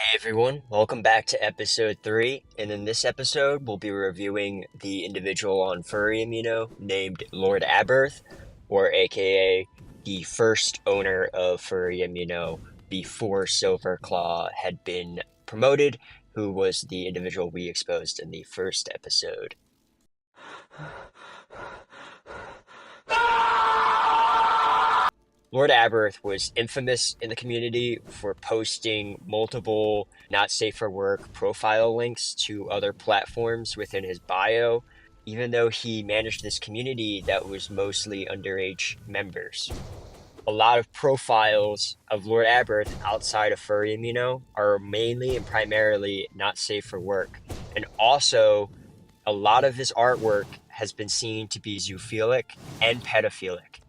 Hey everyone, welcome back to episode 3, and in this episode we'll be reviewing the individual on FurryAmino named Lord Aberth, or aka the first owner of FurryAmino before Silverclaw had been promoted, who was the individual we exposed in the first episode. Lord Aberth was infamous in the community for posting multiple not safe for work profile links to other platforms within his bio, even though he managed this community that was mostly underage members. A lot of profiles of Lord Aberth outside of FurryAmino are mainly and primarily not safe for work, and also a lot of his artwork has been seen to be zoophilic and pedophilic.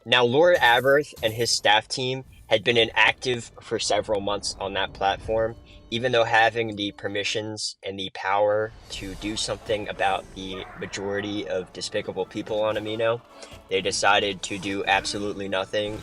Now, Lord Aberth and his staff team had been inactive for several months on that platform, even though having the permissions and the power to do something about the majority of despicable people on Amino, they decided to do absolutely nothing.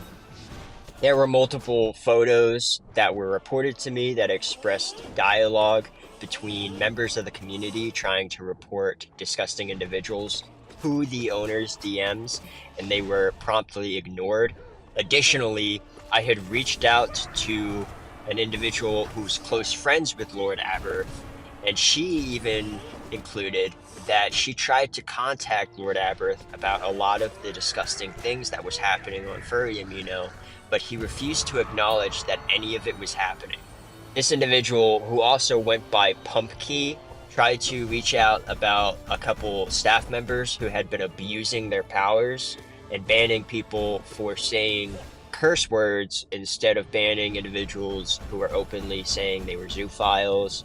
There were multiple photos that were reported to me that expressed dialogue between members of the community trying to report disgusting individuals to the owner's DMs, and they were promptly ignored. Additionally, I had reached out to an individual who's close friends with Lord Aberth, and she even included that she tried to contact Lord Aberth about a lot of the disgusting things that was happening on FurryAmino, but he refused to acknowledge that any of it was happening. This individual, who also went by Pumpkey, tried to reach out about a couple staff members who had been abusing their powers and banning people for saying curse words instead of banning individuals who were openly saying they were zoophiles.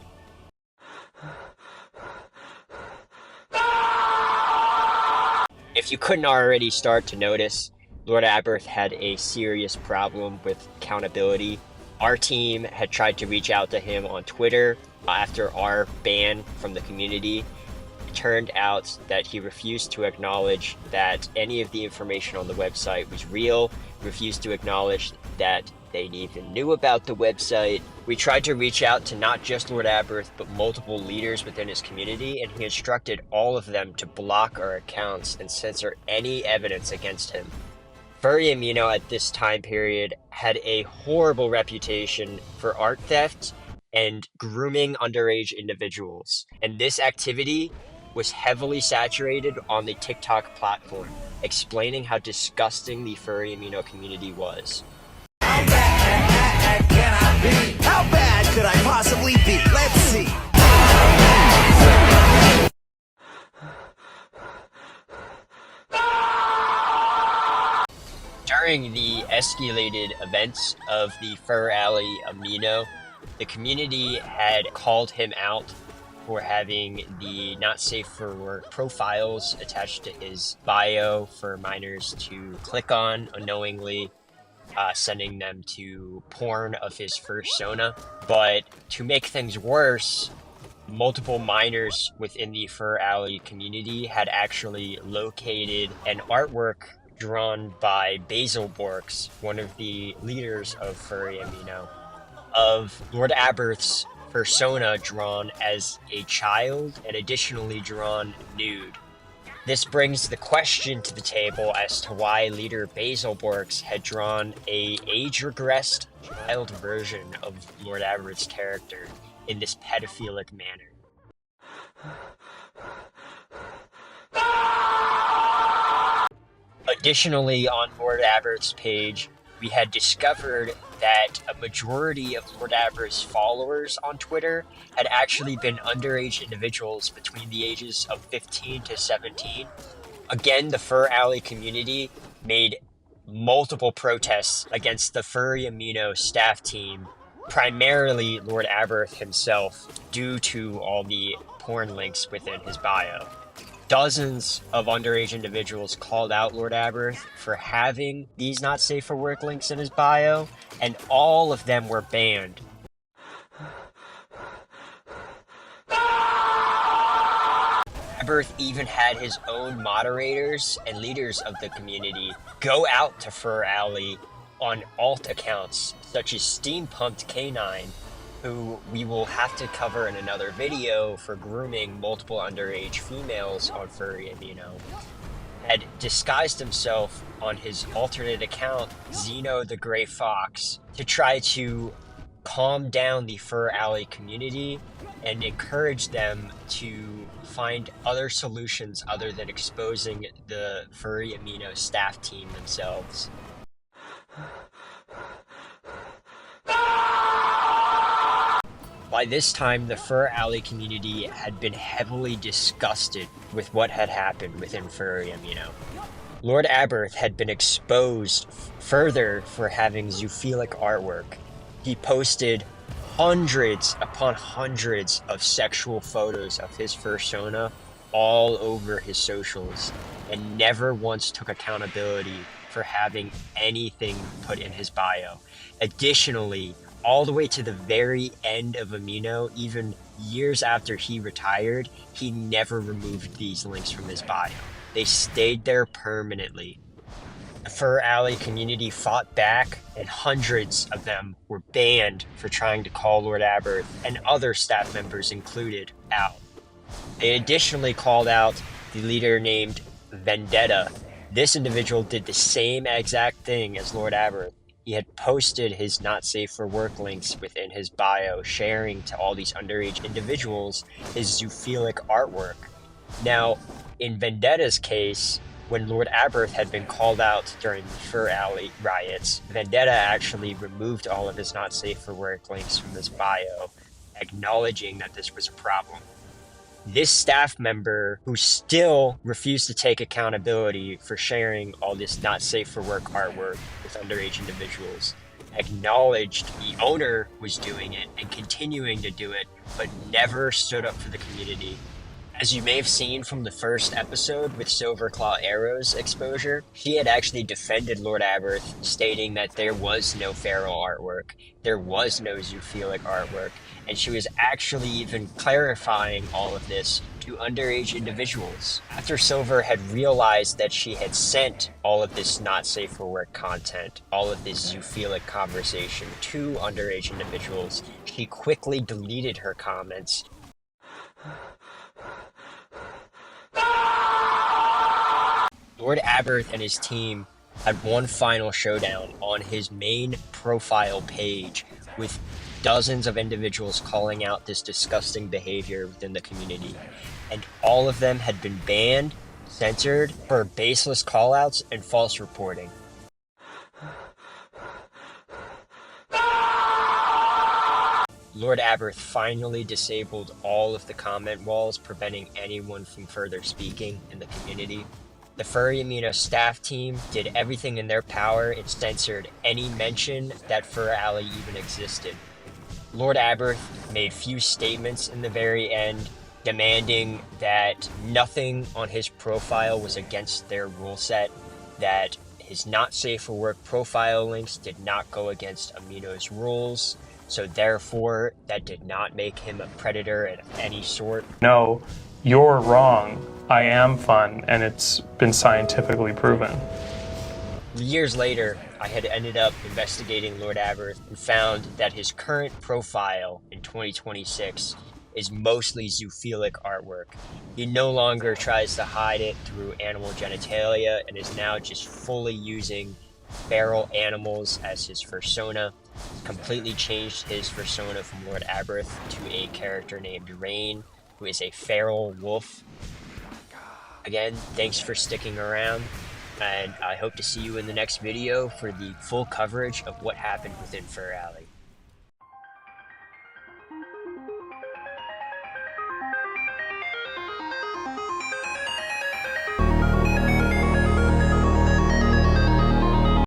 If you couldn't already start to notice, Lord Aberth had a serious problem with accountability. Our team had tried to reach out to him on Twitter after our ban from the community. It turned out that he refused to acknowledge that any of the information on the website was real, refused to acknowledge that they even knew about the website. We tried to reach out to not just Lord Aberth, but multiple leaders within his community, and he instructed all of them to block our accounts and censor any evidence against him. FurryAmino at this time period had a horrible reputation for art theft and grooming underage individuals, and this activity was heavily saturated on the TikTok platform, explaining how disgusting the FurryAmino community was. How bad can I be? How bad could I possibly be? Let's see. During the escalated events of the FurAlley Amino, the community had called him out for having the not safe for work profiles attached to his bio for minors to click on unknowingly, sending them to porn of his Fursona. But to make things worse, multiple minors within the FurAlley community had actually located an artwork drawn by Basil Borks, one of the leaders of FurryAmino, of Lord Aberth's Fursona drawn as a child and additionally drawn nude. This brings the question to the table as to why leader Basil Borks had drawn a age-regressed child version of Lord Aberth's character in this pedophilic manner. Additionally, on Lord Aberth's page, we had discovered that a majority of Lord Aberth's followers on Twitter had actually been underage individuals between the ages of 15 to 17. Again, the FurAlley community made multiple protests against the FurryAmino staff team, primarily Lord Aberth himself, due to all the porn links within his bio. Dozens of underage individuals called out Lord Aberth for having these not safe for work links in his bio, and all of them were banned. Aberth even had his own moderators and leaders of the community go out to FurAlley on alt accounts such as Steampumped Canine, who we will have to cover in another video for grooming multiple underage females on FurryAmino, had disguised himself on his alternate account, Zeno the Gray Fox, to try to calm down the FurAlley community and encourage them to find other solutions other than exposing the FurryAmino staff team themselves. By this time, the FurAlley community had been heavily disgusted with what had happened within FurryAmino. Lord Aberth had been exposed further for having zoophilic artwork. He posted hundreds upon hundreds of sexual photos of his Fursona all over his socials, and never once took accountability for having anything put in his bio. Additionally, all the way to the very end of Amino, even years after he retired, he never removed these links from his bio. They stayed there permanently. The FurAlley community fought back, and hundreds of them were banned for trying to call Lord Aberth, and other staff members included, out. They additionally called out the leader named Vendetta. This individual did the same exact thing as Lord Aberth. He had posted his not safe for work links within his bio, sharing to all these underage individuals his zoophilic artwork. Now, in Vendetta's case, when Lord Aberth had been called out during the FurAlley riots, Vendetta actually removed all of his not safe for work links from his bio, acknowledging that this was a problem. This staff member, who still refused to take accountability for sharing all this not safe for work artwork with underage individuals, acknowledged the owner was doing it and continuing to do it, but never stood up for the community. As you may have seen from the first episode with Silverclaw Arrow's exposure, she had actually defended Lord Aberth, stating that there was no feral artwork, there was no zoophilic artwork, and she was actually even clarifying all of this to underage individuals. After Silver had realized that she had sent all of this not safe for work content, all of this zoophilic conversation to underage individuals, she quickly deleted her comments. Lord Aberth and his team had one final showdown on his main profile page, with dozens of individuals calling out this disgusting behavior within the community, and all of them had been banned, censored for baseless callouts and false reporting. Lord Aberth finally disabled all of the comment walls, preventing anyone from further speaking in the community. The FurryAmino staff team did everything in their power and censored any mention that FurAlley even existed. Lord Aberth made few statements in the very end, demanding that nothing on his profile was against their rule set, that his not safe for work profile links did not go against Amino's rules, so therefore that did not make him a predator of any sort. No, you're wrong. I am fun, and it's been scientifically proven. Years later, I had ended up investigating Lord Aberth and found that his current profile in 2026 is mostly zoophilic artwork. He no longer tries to hide it through animal genitalia and is now just fully using feral animals as his Fursona. Completely changed his Fursona from Lord Aberth to a character named Rain, who is a feral wolf. Again, thanks for sticking around, and I hope to see you in the next video for the full coverage of what happened within FurAlley.